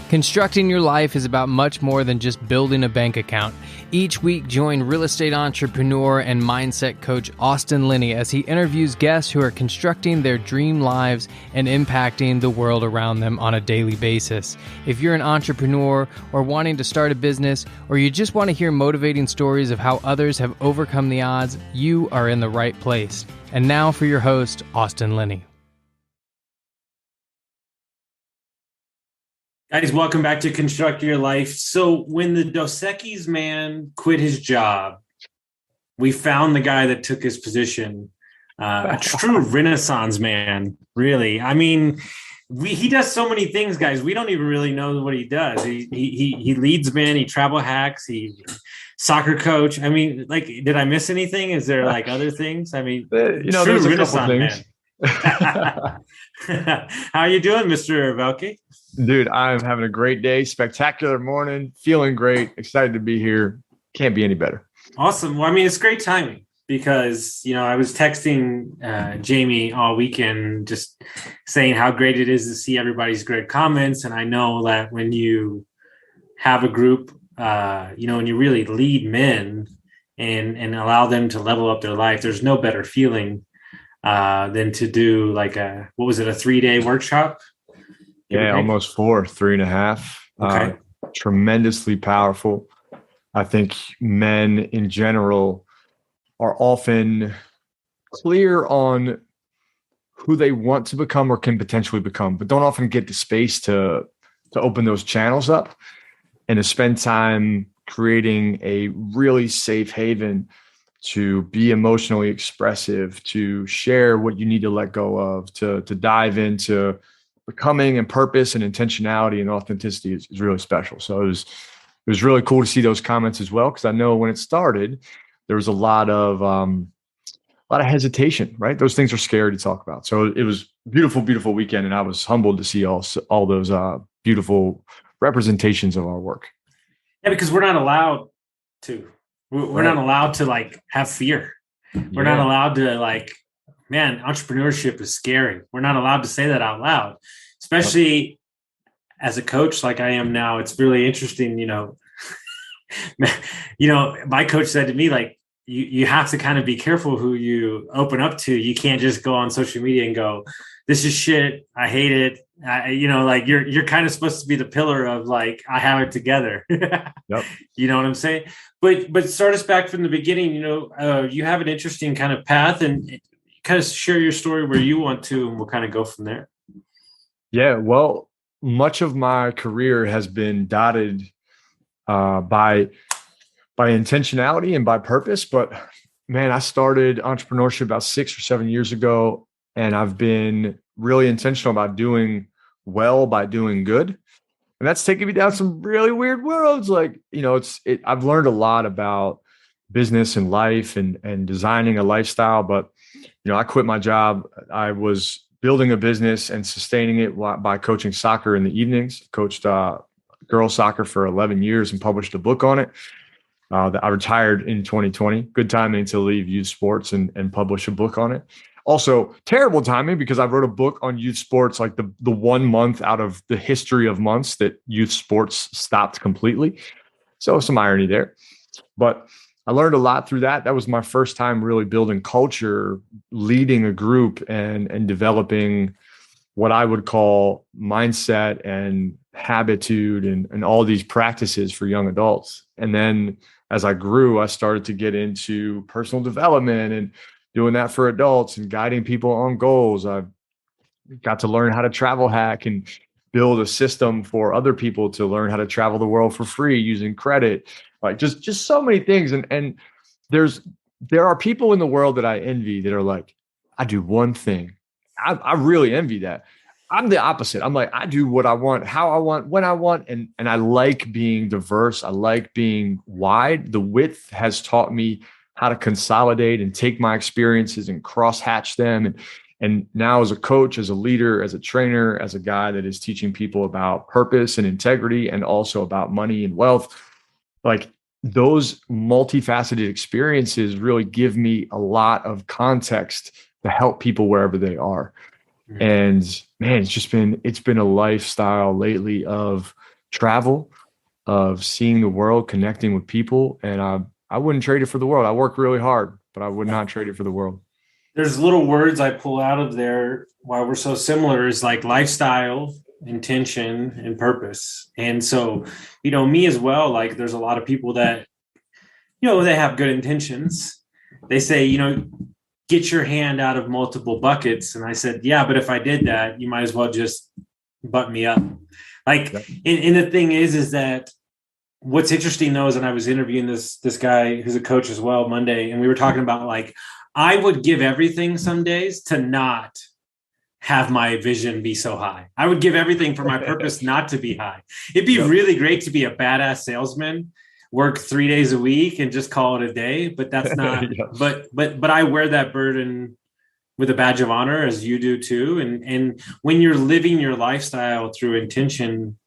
Constructing your life is about much more than just building a bank account. Each week, join real estate entrepreneur and mindset coach Austin Linney as he interviews guests who are constructing their dream lives and impacting the world around them on a daily basis. If you're an entrepreneur or wanting to start a business, or you just want to hear motivating stories of how others have overcome the odds, you are in the right place. And now for your host, Austin Linney. Guys, welcome back to Construct Your Life. So when the Dos Equis man quit his job, we found the guy that took his position, a true Renaissance man, really. I mean, he does so many things, guys. We don't even really know what he does. He leads men, he travel hacks, he soccer coach. I mean, like, did I miss anything? Is there like other things? I mean, true there's a Renaissance couple things. Man. How are you doing, Mr. Velky? Dude, I'm having a great day. Spectacular morning. Feeling great. Excited to be here. Can't be any better. Awesome. Well, I mean, it's great timing because, I was texting Jamie all weekend just saying how great it is to see everybody's great comments. And I know that when you have a group, when you really lead men and allow them to level up their life, there's no better feeling than to do like a 3-day workshop? Yeah, almost 3.5. Okay. Tremendously powerful. I think men in general are often clear on who they want to become or can potentially become, but don't often get the space to open those channels up and to spend time creating a really safe haven to be emotionally expressive, to share what you need to let go of, to dive into becoming and purpose and intentionality and authenticity is really special. So it was really cool to see those comments as well, because I know when it started, there was a lot of hesitation, right? Those things are scary to talk about. So it was beautiful, beautiful weekend, and I was humbled to see all those beautiful representations of our work. Yeah, because we're not allowed to. We're not allowed to like have fear. We're not allowed to like, man, entrepreneurship is scary. We're not allowed to say that out loud, especially as a coach like I am now. It's really interesting, my coach said to me, like, you have to kind of be careful who you open up to. You can't just go on social media and go, this is shit, I hate it. Like you're kind of supposed to be the pillar of like, I have it together. Yep. You know what I'm saying? But start us back from the beginning. You have an interesting kind of path, and kind of share your story where you want to, and we'll kind of go from there. Yeah, well, much of my career has been dotted by intentionality and by purpose. But man, I started entrepreneurship about 6 or 7 years ago, and I've been really intentional about doing well by doing good. And that's taken me down some really weird worlds. Like, I've learned a lot about business and life and designing a lifestyle. But, I quit my job. I was building a business and sustaining it by coaching soccer in the evenings. Coached girls soccer for 11 years and published a book on it. I retired in 2020. Good timing to leave youth sports and publish a book on it. Also, terrible timing because I wrote a book on youth sports, like the 1 month out of the history of months that youth sports stopped completely. So some irony there. But I learned a lot through that. That was my first time really building culture, leading a group and developing what I would call mindset and habitude and all these practices for young adults. And then as I grew, I started to get into personal development and doing that for adults and guiding people on goals. I got to learn how to travel hack and build a system for other people to learn how to travel the world for free using credit. Like just so many things. And there are people in the world that I envy that are like, I do one thing. I really envy that. I'm the opposite. I'm like, I do what I want, how I want, when I want. And I like being diverse. I like being wide. The width has taught me how to consolidate and take my experiences and cross-hatch them. And now as a coach, as a leader, as a trainer, as a guy that is teaching people about purpose and integrity and also about money and wealth, like those multifaceted experiences really give me a lot of context to help people wherever they are. And man, it's been a lifestyle lately of travel, of seeing the world, connecting with people. And I wouldn't trade it for the world. I work really hard, but I would not trade it for the world. There's little words I pull out of there why we're so similar is like lifestyle, intention, and purpose. And so, me as well, like there's a lot of people that, they have good intentions. They say, get your hand out of multiple buckets. And I said, yeah, but if I did that, you might as well just butt me up. Like, and the thing is that what's interesting though, is, and I was interviewing this guy who's a coach as well Monday, and we were talking about like, I would give everything some days to not have my vision be so high. I would give everything for my purpose not to be high. It'd be really great to be a badass salesman, work 3 days a week and just call it a day, but that's not, but I wear that burden with a badge of honor, as you do too. And when you're living your lifestyle through intention,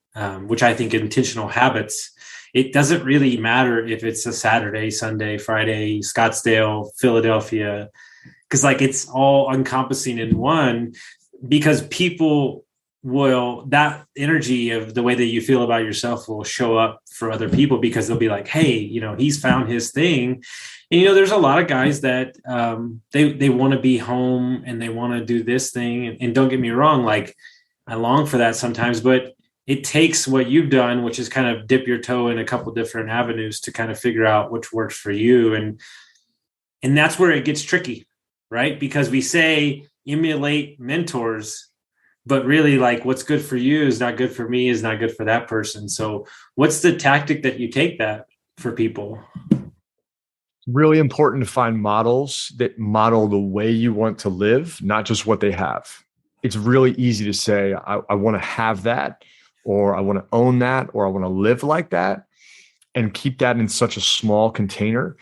which I think intentional habits, it doesn't really matter if it's a Saturday, Sunday, Friday, Scottsdale, Philadelphia, because like it's all encompassing in one, because people will, that energy of the way that you feel about yourself will show up for other people, because they'll be like, hey, he's found his thing. And, there's a lot of guys that they want to be home and they want to do this thing. And don't get me wrong, like I long for that sometimes, but it takes what you've done, which is kind of dip your toe in a couple different avenues to kind of figure out which works for you. And that's where it gets tricky, right? Because we say emulate mentors, but really like what's good for you is not good for me, is not good for that person. So what's the tactic that you take that for people? Really important to find models that model the way you want to live, not just what they have. It's really easy to say, I want to have that, or I want to own that, or I want to live like that, and keep that in such a small container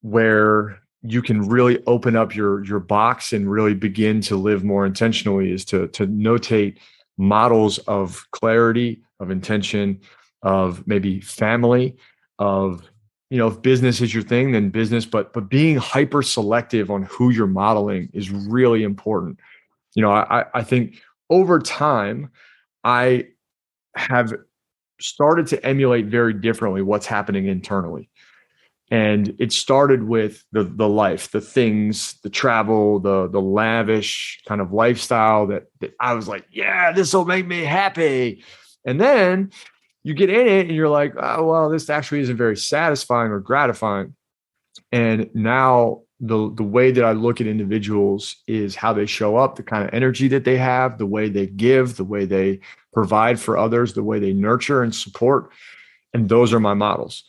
where you can really open up your box and really begin to live more intentionally, is to notate models of clarity, of intention, of maybe family, of, if business is your thing, then business, but being hyper selective on who you're modeling is really important. I think over time, I have started to emulate very differently what's happening internally. And it started with the life, the things, the travel, the lavish kind of lifestyle that I was like, yeah, this will make me happy. And then you get in it and you're like, oh, well, this actually isn't very satisfying or gratifying. And now the way that I look at individuals is how they show up, the kind of energy that they have, the way they give, the way they provide for others, the way they nurture and support. And those are my models.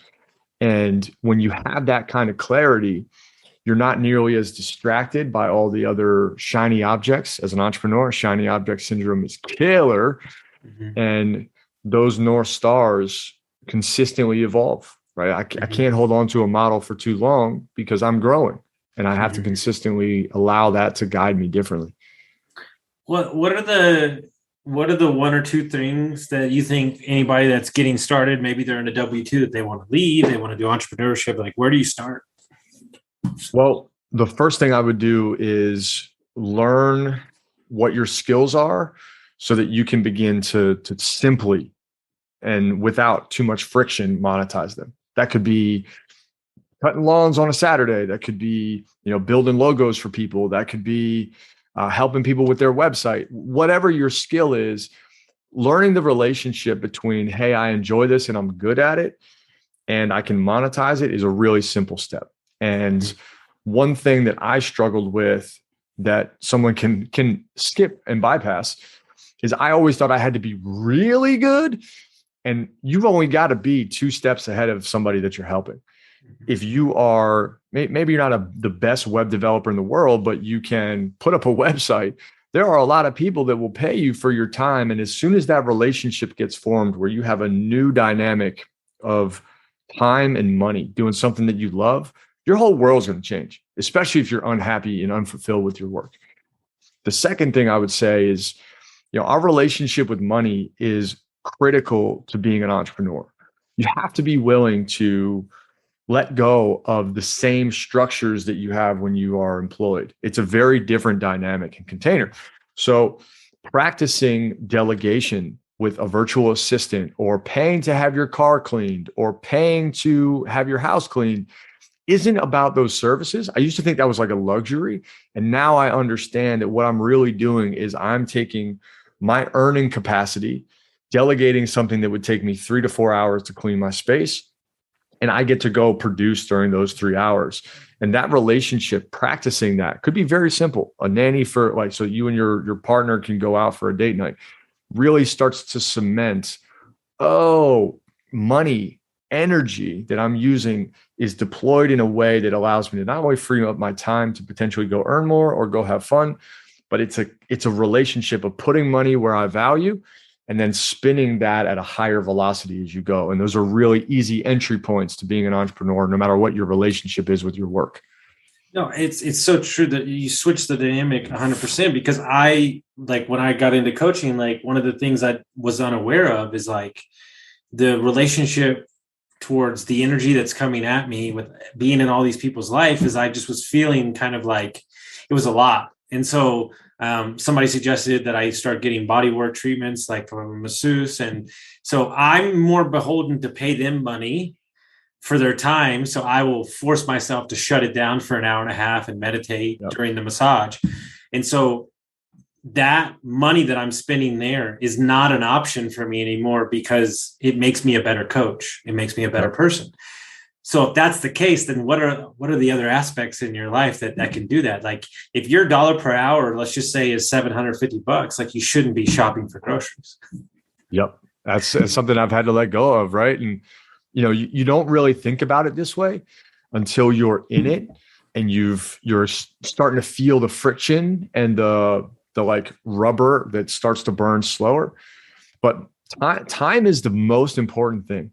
And when you have that kind of clarity, you're not nearly as distracted by all the other shiny objects. As an entrepreneur, shiny object syndrome is killer. Mm-hmm. And those North Stars consistently evolve, right? I can't hold on to a model for too long because I'm growing, and I have to consistently allow that to guide me differently. What are the one or two things that you think anybody that's getting started, maybe they're in a W-2 that they want to lead, they want to do entrepreneurship, like where do you start? Well, the first thing I would do is learn what your skills are so that you can begin to simply and without too much friction monetize them. That could be cutting lawns on a Saturday. That could be, building logos for people. That could be helping people with their website. Whatever your skill is, learning the relationship between, hey, I enjoy this and I'm good at it and I can monetize it, is a really simple step. And one thing that I struggled with that someone can skip and bypass is I always thought I had to be really good. And you've only got to be 2 steps ahead of somebody that you're helping. If you are, maybe you're not the best web developer in the world, but you can put up a website, there are a lot of people that will pay you for your time. And as soon as that relationship gets formed where you have a new dynamic of time and money doing something that you love, your whole world's going to change, especially if you're unhappy and unfulfilled with your work. The second thing I would say is, our relationship with money is critical to being an entrepreneur. You have to be willing to let go of the same structures that you have when you are employed. It's a very different dynamic and container. So practicing delegation with a virtual assistant, or paying to have your car cleaned, or paying to have your house cleaned isn't about those services. I used to think that was like a luxury. And now I understand that what I'm really doing is I'm taking my earning capacity, delegating something that would take me 3 to 4 hours to clean my space, and I get to go produce during those 3 hours. And that relationship, practicing that could be very simple. A nanny for like, so you and your partner can go out for a date night, really starts to cement, oh, money, energy that I'm using is deployed in a way that allows me to not only free up my time to potentially go earn more or go have fun, but it's a relationship of putting money where I value and then spinning that at a higher velocity as you go. And those are really easy entry points to being an entrepreneur, no matter what your relationship is with your work. No, it's so true that you switch the dynamic 100%, because I, like, when I got into coaching, like, one of the things I was unaware of is like the relationship towards the energy that's coming at me with being in all these people's life is I just was feeling kind of like it was a lot. And so somebody suggested that I start getting body work treatments, like from a masseuse. And so I'm more beholden to pay them money for their time. So I will force myself to shut it down for an hour and a half and meditate during the massage. And so that money that I'm spending there is not an option for me anymore, because it makes me a better coach. It makes me a better person. So if that's the case, then what are the other aspects in your life that can do that? Like, if your dollar per hour, let's just say, is $750, like, you shouldn't be shopping for groceries. Yep. That's something I've had to let go of. Right. And, you don't really think about it this way until you're in it and you're starting to feel the friction and the like rubber that starts to burn slower. But time is the most important thing.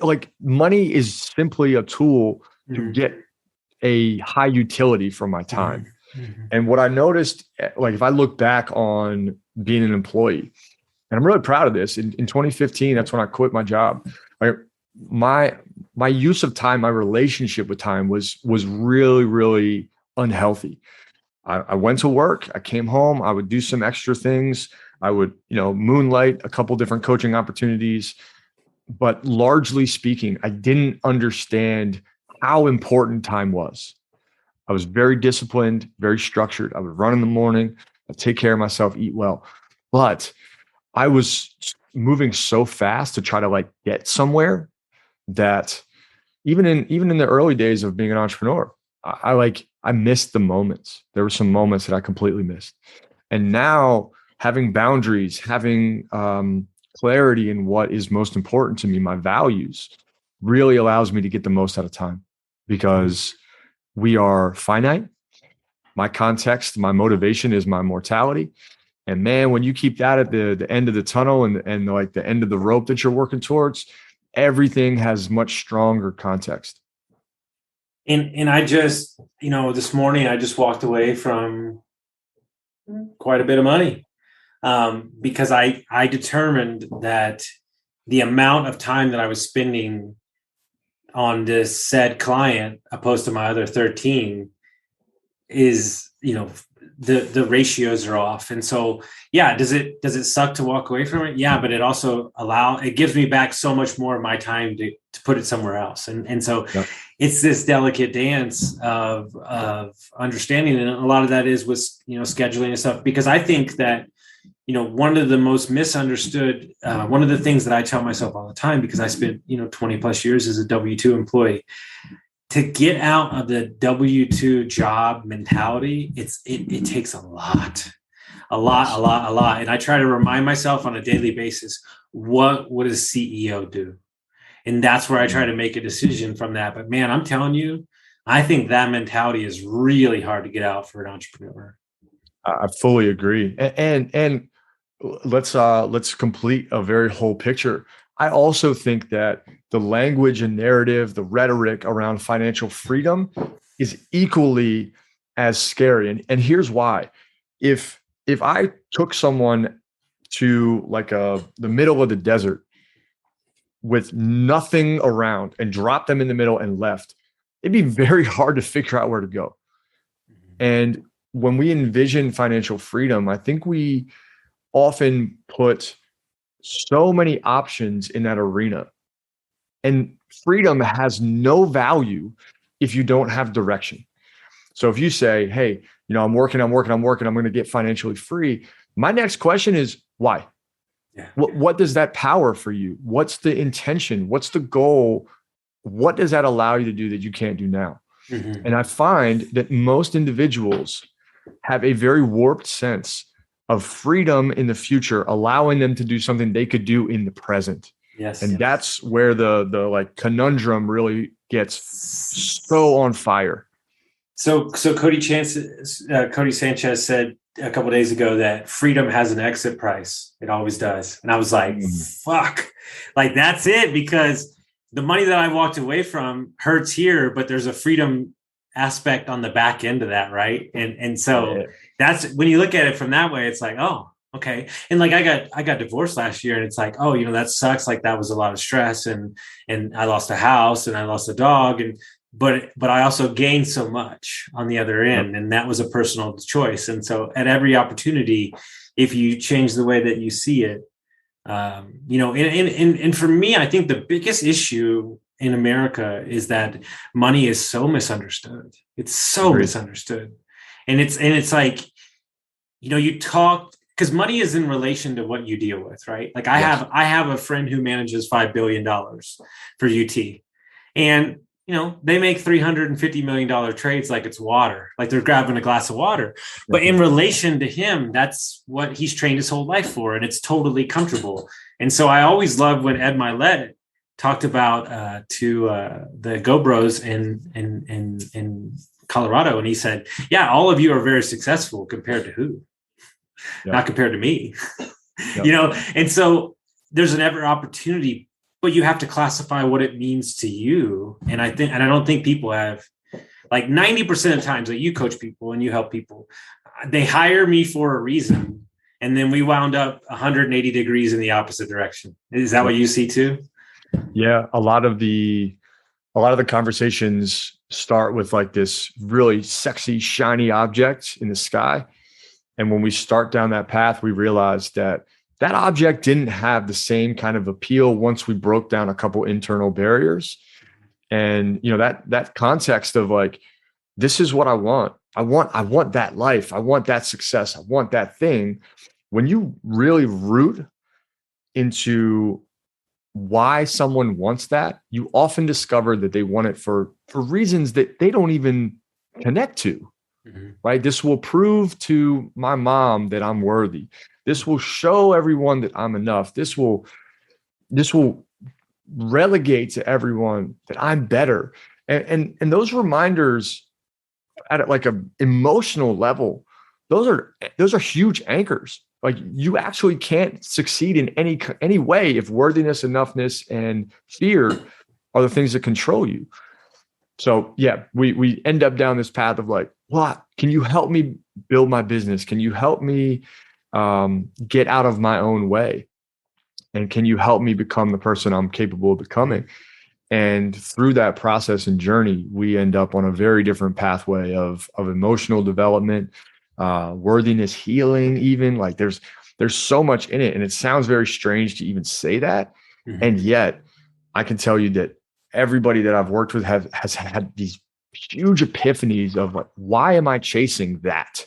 Like, money is simply a tool to get a high utility from my time. Mm-hmm. And what I noticed, like, if I look back on being an employee, and I'm really proud of this, in 2015, that's when I quit my job. Like, my use of time, my relationship with time was really, really unhealthy. I went to work, I came home, I would do some extra things. I would, moonlight a couple different coaching opportunities. But largely speaking, I didn't understand how important time was. I was very disciplined, very structured. I would run in the morning, I'd take care of myself, eat well. But I was moving so fast to try to like get somewhere that even in the early days of being an entrepreneur, I missed the moments. There were some moments that I completely missed. And now, having boundaries, having clarity in what is most important to me, my values, really allows me to get the most out of time, because we are finite. My context, my motivation is my mortality. And man, when you keep that at the end of the tunnel and like the end of the rope that you're working towards, everything has much stronger context. And I just, this morning I just walked away from quite a bit of money, because I determined that the amount of time that I was spending on this said client opposed to my other 13 is, the ratios are off. And so, yeah, does it suck to walk away from it? Yeah, but it also it gives me back so much more of my time to put it somewhere else. And so it's this delicate dance of understanding. And a lot of that is with, scheduling and stuff, because I think that, one of the most misunderstood, one of the things that I tell myself all the time, because I spent, 20 plus years as a W-2 employee, to get out of the W-2 job mentality, it takes a lot. And I try to remind myself on a daily basis, what would a CEO do? And that's where I try to make a decision from that. But man, I'm telling you, I think that mentality is really hard to get out for an entrepreneur. I fully agree. And let's complete a very whole picture. I also think that the language and narrative, the rhetoric around financial freedom is equally as scary. And here's why. If I took someone to like the middle of the desert with nothing around and dropped them in the middle and left, it'd be very hard to figure out where to go. And when we envision financial freedom, I think we often put so many options in that arena. And freedom has no value if you don't have direction. So if you say, hey, I'm working, I'm going to get financially free. My next question is why? Yeah. What does that power for you? What's the intention? What's the goal? What does that allow you to do that you can't do now? Mm-hmm. And I find that most individuals have a very warped sense of freedom in the future, allowing them to do something they could do in the present. Yes. And that's where the like conundrum really gets so on fire. So Cody Sanchez said a couple of days ago that freedom has an exit price. It always does. And I was like, fuck, like that's it, because the money that I walked away from hurts here, but there's a freedom aspect on the back end of that. Right. And so that's when you look at it from that way, it's like, oh, okay. And like, I got divorced last year, and it's like, oh, that sucks. Like that was a lot of stress, and I lost a house and I lost a dog, but I also gained so much on the other end, and that was a personal choice. And so at every opportunity, if you change the way that you see it, and for me, I think the biggest issue in America is that money is so misunderstood. It's so misunderstood. And it's like, you talk, because money is in relation to what you deal with, right? Like I have a friend who manages $5 billion for UT, and they make $350 million trades like it's water, like they're grabbing a glass of water. But in relation to him, that's what he's trained his whole life for, and it's totally comfortable. And so I always love when Ed Milet talked about to the Go Bros in Colorado, and he said, "Yeah, all of you are very successful compared to who? Not compared to me." And so there's an ever opportunity. But you have to classify what it means to you. And I don't think people have, like 90% of times that you coach people and you help people, they hire me for a reason. And then we wound up 180 degrees in the opposite direction. Is that what you see too? Yeah. A lot of the conversations start with like this really sexy, shiny object in the sky. And when we start down that path, we realize that object didn't have the same kind of appeal once we broke down a couple internal barriers. And, that context of like, this is what I want. I want that life. I want that success. I want that thing. When you really root into why someone wants that, you often discover that they want it for reasons that they don't even connect to. Right? This will prove to my mom that I'm worthy. This will show everyone that I'm enough. This will relegate to everyone that I'm better. And those reminders at like an emotional level, those are huge anchors. Like you actually can't succeed in any way if worthiness, enoughness, and fear are the things that control you. So yeah, we end up down this path of like, well, can you help me build my business? Can you help me get out of my own way? And can you help me become the person I'm capable of becoming? And through that process and journey, we end up on a very different pathway of emotional development, worthiness, healing, even like there's so much in it. And it sounds very strange to even say that. And yet I can tell you that everybody that I've worked with has had these huge epiphanies of like, why am I chasing that?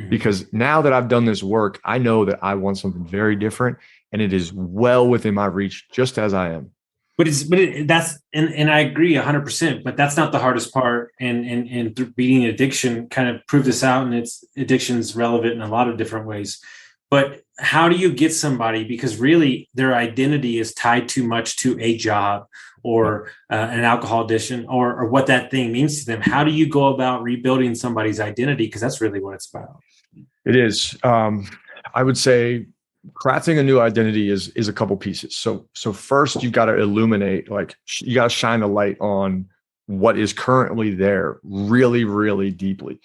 Because now that I've done this work, I know that I want something very different, and it is well within my reach, just as I am. But that's I agree 100%. But that's not the hardest part. And beating addiction kind of proved this out, and its addiction's relevant in a lot of different ways. But how do you get somebody, because really their identity is tied too much to a job or an alcohol addiction or what that thing means to them? How do you go about rebuilding somebody's identity? Because that's really what it's about. It is. I would say crafting a new identity is a couple pieces. So first you got to illuminate, like you got to shine a light on what is currently there really, really deeply.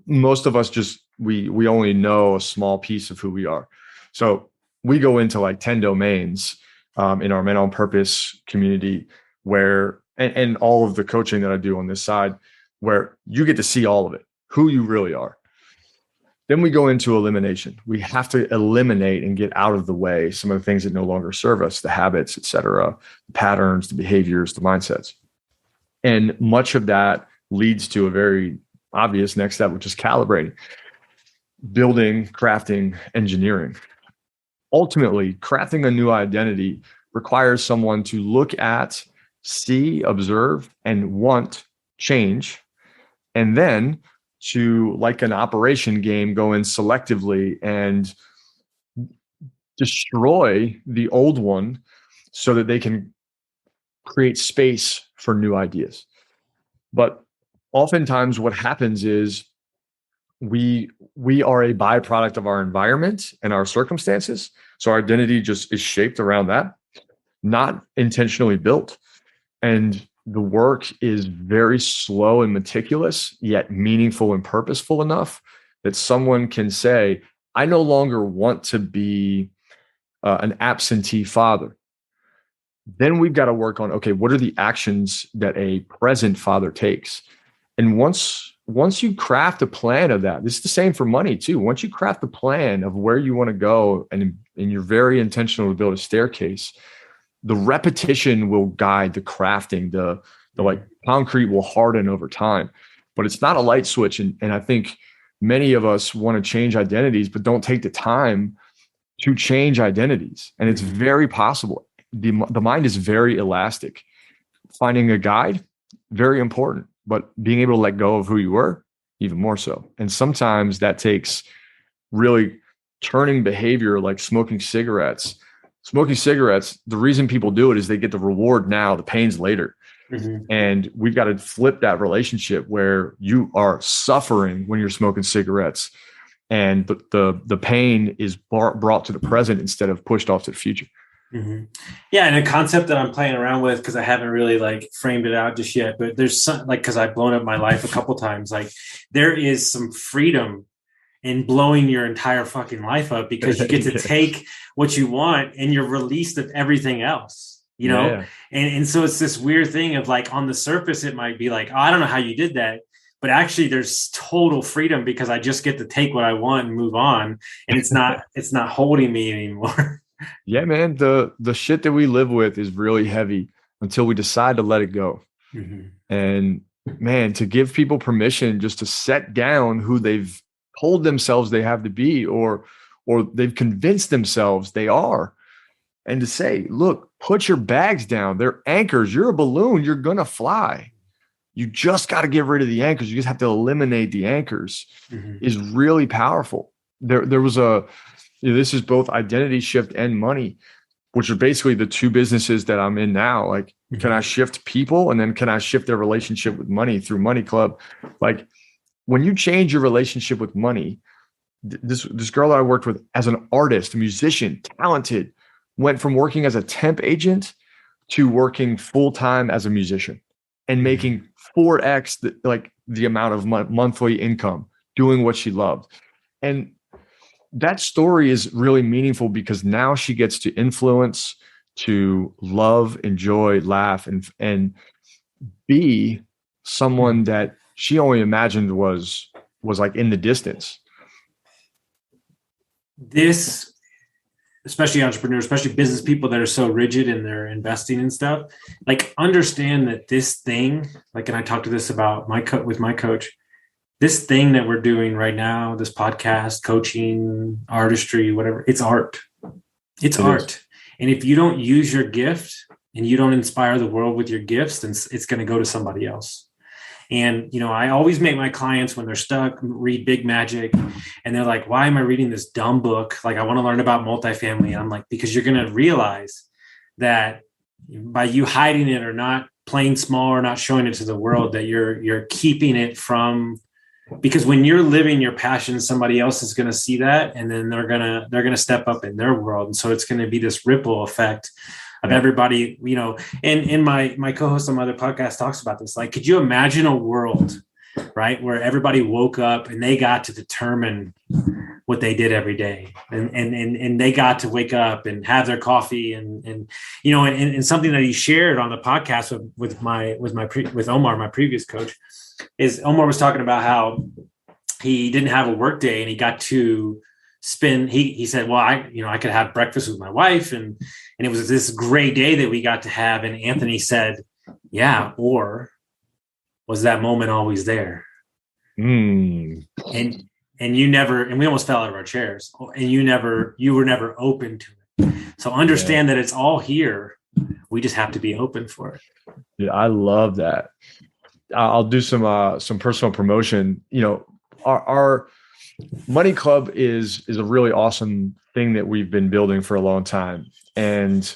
Most of us we only know a small piece of who we are. So we go into like 10 domains in our Men on Purpose community where, and all of the coaching that I do on this side, where you get to see all of it, who you really are. Then we go into elimination. We have to eliminate and get out of the way some of the things that no longer serve us, the habits, et cetera, the patterns, the behaviors, the mindsets. And much of that leads to a very obvious next step, which is calibrating, building, crafting, engineering. Ultimately, crafting a new identity requires someone to look at, see, observe, and want change, and then to, like an operation game, go in selectively and destroy the old one so that they can create space for new ideas. But oftentimes what happens is we are a byproduct of our environment and our circumstances. So our identity just is shaped around that, not intentionally built. And the work is very slow and meticulous, yet meaningful and purposeful enough that someone can say, I no longer want to be an absentee father. Then we've got to work on, okay, what are the actions that a present father takes? And once you craft a plan of that, this is the same for money too. Once you craft a plan of where you want to go and you're very intentional to build a staircase, the repetition will guide the crafting. The like concrete will harden over time, but it's not a light switch. And I think many of us want to change identities, but don't take the time to change identities. And it's very possible. The mind is very elastic. Finding a guide, very important, but being able to let go of who you were, even more so. And sometimes that takes really turning behavior, like smoking cigarettes. Smoking cigarettes, the reason people do it is they get the reward now, the pain's later. And we've got to flip that relationship where you are suffering when you're smoking cigarettes, and the pain is brought to the present instead of pushed off to the future. Yeah, and a concept that I'm playing around with, because I haven't really like framed it out just yet, but there's some, like, because I've blown up my life a couple times, like there is some freedom in blowing your entire fucking life up, because you get to take what you want and you're released of everything else, you know? Yeah. And so it's this weird thing of like, on the surface, it might be like, oh, I don't know how you did that. But actually there's total freedom because I just get to take what I want and move on. And it's not holding me anymore. Yeah, man. The shit that we live with is really heavy until we decide to let it go. And man, to give people permission just to set down who they've told themselves they have to be, or they've convinced themselves they are, and to say, look, put your bags down. They're anchors. You're a balloon. You're going to fly. You just got to get rid of the anchors. You just have to eliminate the anchors is really powerful. There was this is both identity shift and money, which are basically the two businesses that I'm in now. Like, can I shift people? And then can I shift their relationship with money through Money Club? Like, when you change your relationship with money, this girl that I worked with as an artist, a musician, talented, went from working as a temp agent to working full-time as a musician and making 4x the amount of monthly income, doing what she loved. And that story is really meaningful because now she gets to influence, to love, enjoy, laugh, and be someone that she only imagined was like in the distance. This, especially entrepreneurs, especially business people that are so rigid in their investing and stuff, like, understand that this thing, like, and I talked to this about with my coach, this thing that we're doing right now, this podcast, coaching, artistry, whatever, it's art. It's art. And if you don't use your gift and you don't inspire the world with your gifts, then it's going to go to somebody else. And, you know, I always make my clients, when they're stuck, read Big Magic, and they're like, why am I reading this dumb book? Like, I want to learn about multifamily. And I'm like, because you're going to realize that by you hiding it or not playing small or not showing it to the world, that you're keeping it from, because when you're living your passion, somebody else is going to see that, and then they're going to step up in their world. And so it's going to be this ripple effect of everybody, you know. And my co-host on my other podcast talks about this. Like, could you imagine a world, right, where everybody woke up and they got to determine what they did every day, and they got to wake up and have their coffee, and you know, and something that he shared on the podcast with Omar, my previous coach, is Omar was talking about how he didn't have a work day and he got to spend, he said, well, I could have breakfast with my wife and it was this great day that we got to have. And Anthony said, yeah, or was that moment always there? And you never, and we almost fell out of our chairs, and you were never open to it. So understand that it's all here. We just have to be open for it. Yeah, I love that. I'll do some personal promotion. Our Money Club is a really awesome thing that we've been building for a long time. And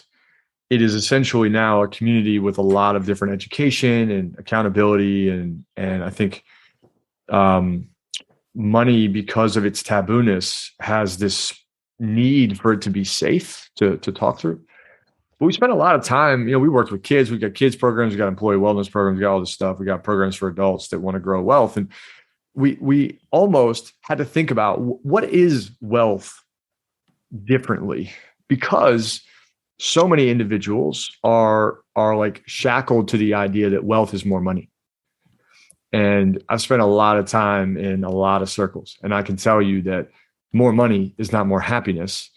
it is essentially now a community with a lot of different education and accountability. And I think money, because of its tabooness, has this need for it to be safe to talk through. But we spent a lot of time, we worked with kids. We got kids programs, we got employee wellness programs, we got all this stuff. We got programs for adults that want to grow wealth. And we almost had to think about what is wealth differently, because so many individuals are like shackled to the idea that wealth is more money. And I've spent a lot of time in a lot of circles, and I can tell you that more money is not more happiness,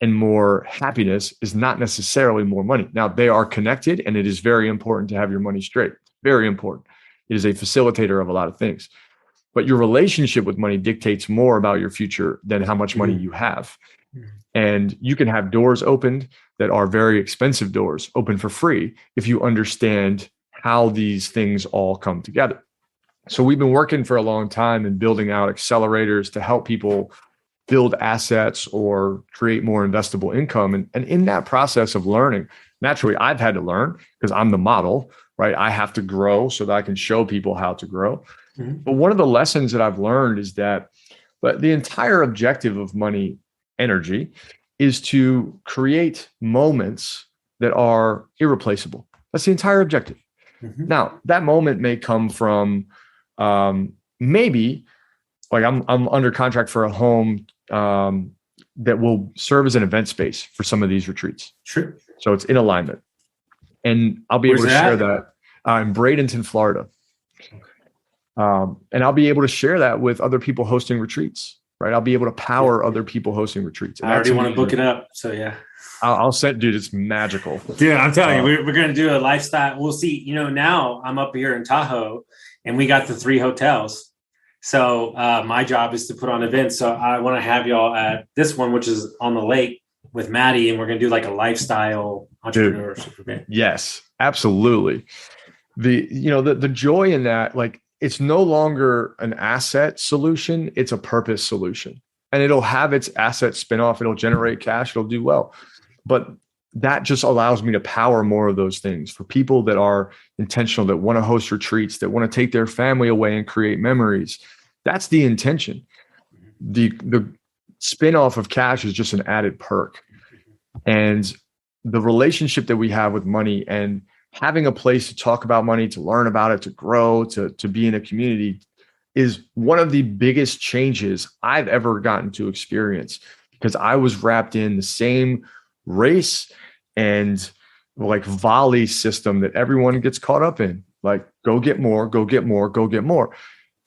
and more happiness is not necessarily more money. Now, they are connected, and it is very important to have your money straight. Very important. It is a facilitator of a lot of things. But your relationship with money dictates more about your future than how much money you have. And you can have doors opened that are very expensive doors open for free if you understand how these things all come together. So we've been working for a long time and building out accelerators to help people build assets or create more investable income. And in that process of learning, naturally, I've had to learn because I'm the model, right? I have to grow so that I can show people how to grow. But one of the lessons that I've learned is that the entire objective of money energy is to create moments that are irreplaceable. That's the entire objective. Now, that moment may come from maybe like I'm under contract for a home that will serve as an event space for some of these retreats. Sure. So it's in alignment. And I'll be able to share that in Bradenton, Florida. And I'll be able to share that with other people hosting retreats, right? I'll be able to power other people hosting retreats. And I already want to book it up. So yeah. I'll send, dude, it's magical. Dude, I'm telling you, we're going to do a lifestyle. We'll see, now I'm up here in Tahoe and we got the 3 hotels. So my job is to put on events. So I want to have y'all at this one, which is on the lake with Maddie. And we're going to do like a lifestyle entrepreneurship event. Yes, absolutely. The joy in that, like, it's no longer an asset solution. It's a purpose solution, and it'll have its asset spinoff. It'll generate cash. It'll do well. But that just allows me to power more of those things for people that are intentional, that want to host retreats, that want to take their family away and create memories. That's the intention. The spinoff of cash is just an added perk. And the relationship that we have with money and having a place to talk about money, to learn about it, to grow, to be in a community is one of the biggest changes I've ever gotten to experience, because I was wrapped in the same race and like volley system that everyone gets caught up in. Like, go get more, go get more, go get more.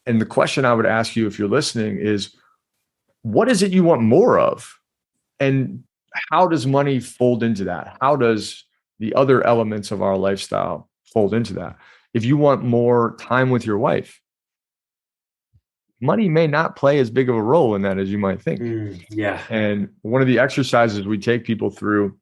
And the question I would ask you if you're listening is, what is it you want more of? And how does money fold into that? How does the other elements of our lifestyle fold into that? If you want more time with your wife, money may not play as big of a role in that as you might think. Yeah. And one of the exercises we take people through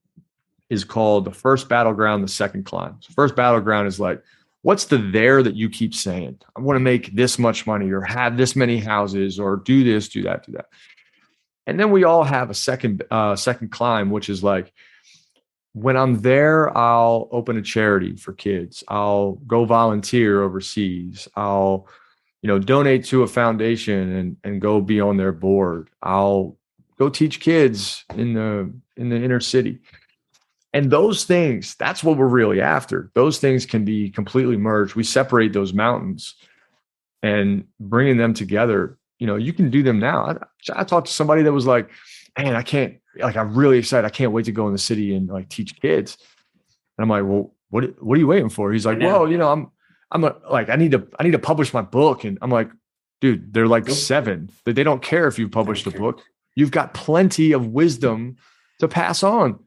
is called the first battleground, the second climb. So first battleground is like, what's the there that you keep saying? I want to make this much money, or have this many houses, or do this, do that, do that. And then we all have a second climb, which is like, when I'm there, I'll open a charity for kids. I'll go volunteer overseas. I'll, donate to a foundation and go be on their board. I'll go teach kids in the inner city. And those things, that's what we're really after. Those things can be completely merged. We separate those mountains, and bringing them together, you can do them now. I talked to somebody that was like, man, I'm really excited. I can't wait to go in the city and like teach kids. And I'm like, well, what are you waiting for? He's like, well, I need to publish my book. And I'm like, dude, they're like Nope. 7. They don't care if you've published a book. You've got plenty of wisdom to pass on.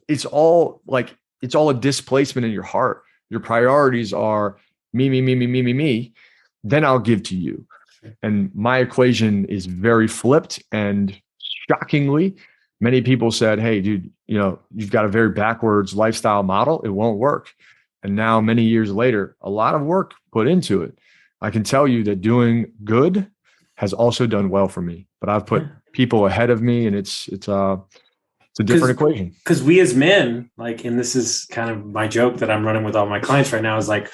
It's all a displacement in your heart. Your priorities are me. Then I'll give to you. And my equation is very flipped. And shockingly, many people said, hey, dude, you've got a very backwards lifestyle model. It won't work. And now many years later, a lot of work put into it. I can tell you that doing good has also done well for me, but I've put people ahead of me, and it's a different equation. Because we as men, like, and this is kind of my joke that I'm running with all my clients right now, is like,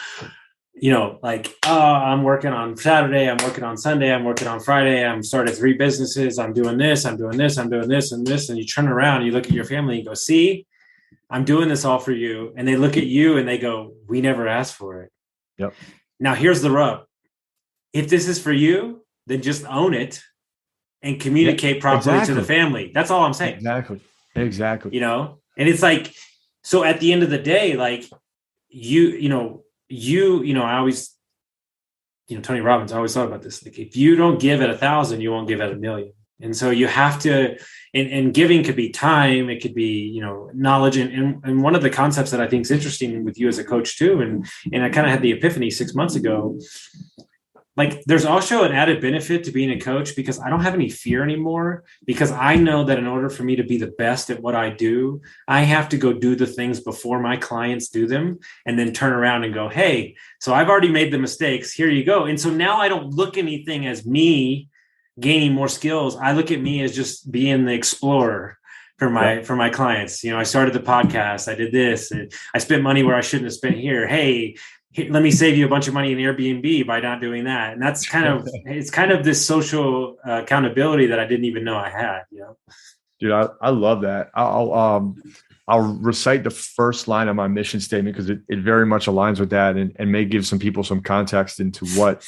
I'm working on Saturday, I'm working on Sunday, I'm working on Friday, I'm starting 3 businesses, I'm doing this, I'm doing this, I'm doing this and this. And you turn around, you look at your family and you go, see, I'm doing this all for you. And they look at you and they go, we never asked for it. Yep. Now here's the rub. If this is for you, then just own it and communicate properly to the family. That's all I'm saying. Exactly. And it's like, so at the end of the day, like I always, Tony Robbins, I always thought about this. Like, if you don't give at 1,000, you won't give at 1,000,000. And so you have to, and giving could be time, it could be, knowledge. And one of the concepts that I think is interesting with you as a coach too, and I kind of had the epiphany 6 months ago, like, there's also an added benefit to being a coach, because I don't have any fear anymore, because I know that in order for me to be the best at what I do, I have to go do the things before my clients do them, and then turn around and go, hey, so I've already made the mistakes. Here you go. And so now I don't look anything as me gaining more skills. I look at me as just being the explorer for my clients. I started the podcast. I did this. I spent money where I shouldn't have spent here. Hey, let me save you a bunch of money in Airbnb by not doing that. And that's it's kind of this social accountability that I didn't even know I had, Dude, I love that. I'll recite the first line of my mission statement, because it very much aligns with that, and may give some people some context into what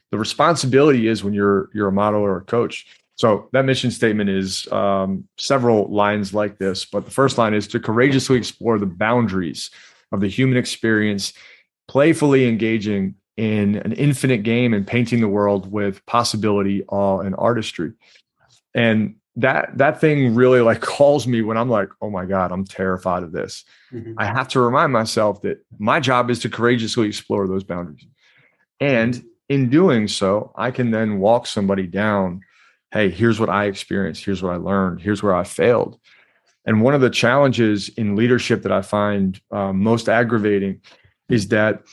the responsibility is when you're a model or a coach. So that mission statement is several lines like this, but the first line is to courageously explore the boundaries of the human experience, playfully engaging in an infinite game and painting the world with possibility, awe, and artistry. And that thing really like calls me when I'm like, oh my God, I'm terrified of this. Mm-hmm. I have to remind myself that my job is to courageously explore those boundaries. And in doing so, I can then walk somebody down, hey, here's what I experienced. Here's what I learned. Here's where I failed. And one of the challenges in leadership that I find most aggravating is that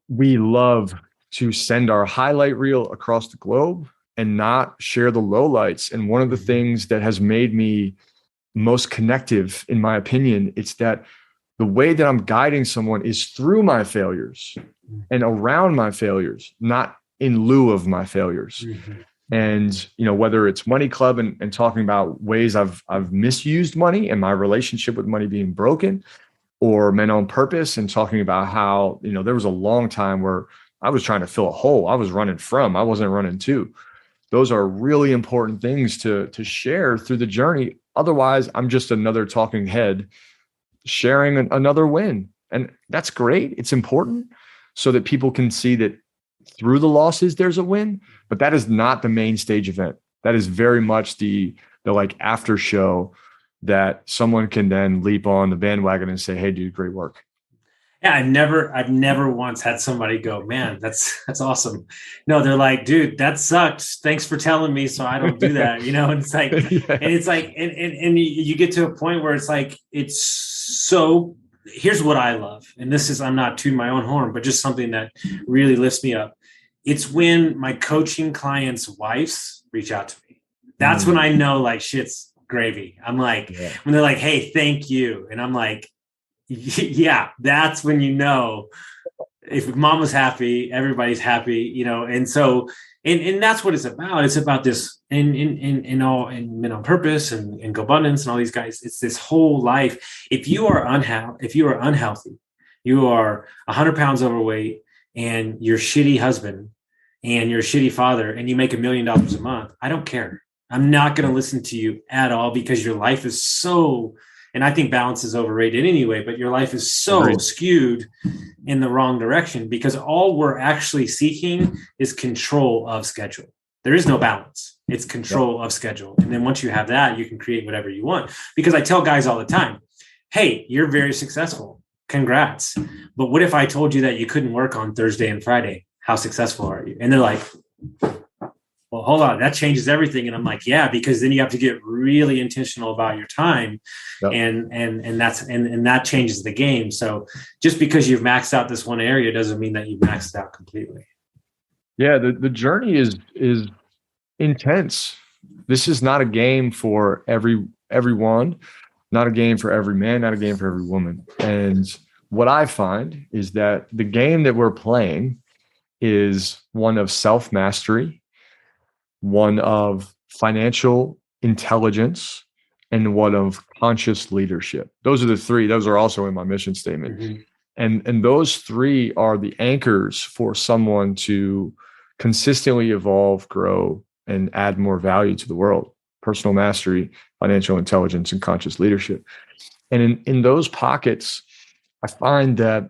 we love to send our highlight reel across the globe and not share the lowlights. And one of the things that has made me most connective, in my opinion, it's that the way that I'm guiding someone is through my failures and around my failures, not in lieu of my failures. Mm-hmm. And, whether it's Money Club and talking about ways I've misused money and my relationship with money being broken, or Men on Purpose and talking about how, there was a long time where I was trying to fill a hole. I was running from, I wasn't running to. Those are really important things to share through the journey. Otherwise, I'm just another talking head sharing another win. And that's great. It's important so that people can see that through the losses, there's a win, but that is not the main stage event. That is very much the like after show that someone can then leap on the bandwagon and say, hey, dude, great work. Yeah, I've never once had somebody go, man, that's awesome. No, they're like, dude, that sucked. Thanks for telling me so I don't do that. And it's like, and it's like, and you get to a point where it's like, it's so, here's what I love. And this is, I'm not tooting my own horn, but just something that really lifts me up. It's when my coaching clients' wives reach out to me. That's when I know like shit's gravy. I'm like, when they're like, hey, thank you. And I'm like, yeah, that's when if mom was happy, everybody's happy, and so, and that's what it's about. It's about this in Men on Purpose and Go Abundance and all these guys. It's this whole life. If you are unhealthy, you are 100 pounds overweight, and your shitty husband and your shitty father, and you make $1 million a month, I don't care. I'm not going to listen to you at all, because your life is so And I think balance is overrated anyway, but your life is so skewed in the wrong direction because all we're actually seeking is control of schedule. There is no balance. It's control of schedule. And then once you have that, you can create whatever you want. Because I tell guys all the time, hey, you're very successful. Congrats. But what if I told you that you couldn't work on Thursday and Friday? How successful are you? And they're like, well, hold on, that changes everything. And I'm like, yeah, because then you have to get really intentional about your time. And that changes the game. So just because you've maxed out this one area doesn't mean that you've maxed it out completely. Yeah, the journey is intense. This is not a game for everyone, not a game for every man, not a game for every woman. And what I find is that the game that we're playing is one of self-mastery, one of financial intelligence, and one of conscious leadership. Those are the three. Those are also in my mission statement. Mm-hmm. And those three are the anchors for someone to consistently evolve, grow, and add more value to the world. Personal mastery, financial intelligence, and conscious leadership. And in those pockets, I find that,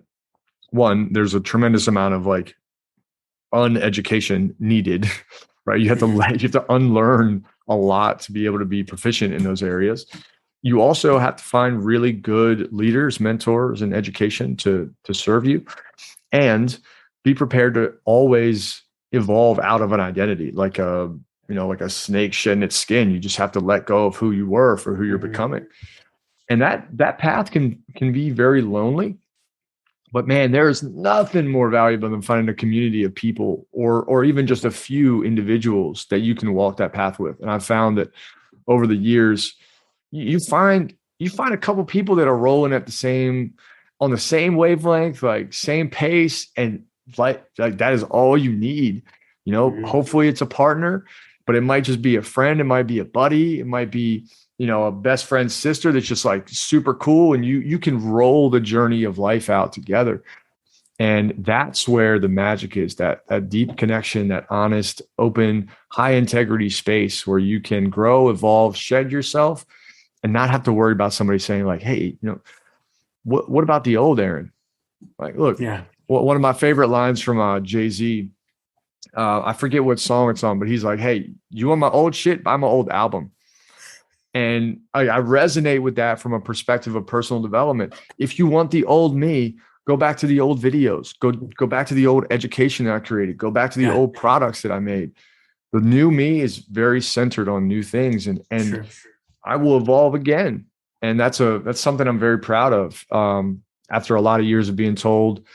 one, there's a tremendous amount of like uneducation needed, right? You have to unlearn a lot to be able to be proficient in those areas. You also have to find really good leaders, mentors, and education to serve you, and be prepared to always evolve out of an identity, like a snake shedding its skin. You just have to let go of who you were for who you're becoming. And that path can be very lonely, but man, there is nothing more valuable than finding a community of people or even just a few individuals that you can walk that path with. And I've found that over the years, you find a couple people that are rolling on the same wavelength, like same pace, and like that is all you need. Hopefully it's a partner, but it might just be a friend, it might be a buddy, it might be a best friend's sister that's just like super cool, and you can roll the journey of life out together. And that's where the magic is, that deep connection, that honest, open, high integrity space where you can grow, evolve, shed yourself, and not have to worry about somebody saying like, hey, what about the old Aaron? Like, look, one of my favorite lines from Jay-Z, I forget what song it's on, but he's like, hey, you want my old shit? Buy my old album. And I resonate with that from a perspective of personal development. If you want the old me, go back to the old videos, go back to the old education that I created, go back to the old products that I made. The new me is very centered on new things, and sure. I will evolve again. And that's something I'm very proud of. After a lot of years of being told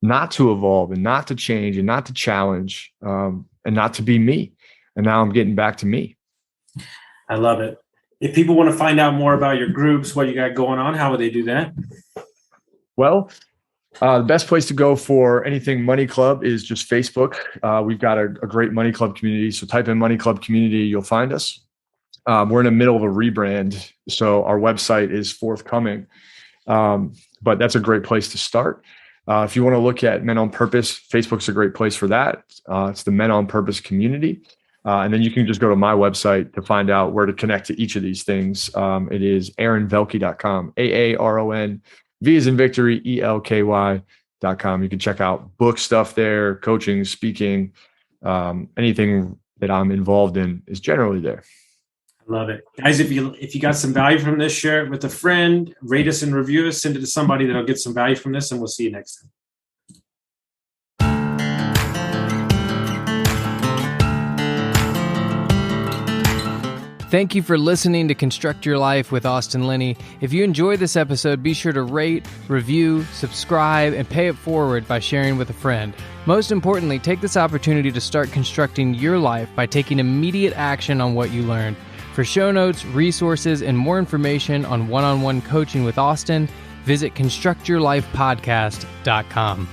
not to evolve and not to change and not to challenge, and not to be me. And now I'm getting back to me. I love it. If people want to find out more about your groups, what you got going on, how would they do that? Well, the best place to go for anything Money Club is just Facebook. We've got a great Money Club community. So type in Money Club community, you'll find us. We're in the middle of a rebrand, so our website is forthcoming. But that's a great place to start. If you want to look at Men on Purpose, Facebook's a great place for that. It's the Men on Purpose community. And then you can just go to my website to find out where to connect to each of these things. It is aaronvelky.com, AARON, V as in victory, ELKY.com. You can check out book stuff there, coaching, speaking, anything that I'm involved in is generally there. Love it. Guys, if you got some value from this, share it with a friend, rate us and review us, send it to somebody that'll get some value from this, and we'll see you next time. Thank you for listening to Construct Your Life with Austin Linney. If you enjoyed this episode, be sure to rate, review, subscribe, and pay it forward by sharing with a friend. Most importantly, take this opportunity to start constructing your life by taking immediate action on what you learned. For show notes, resources, and more information on one-on-one coaching with Austin, visit constructyourlifepodcast.com.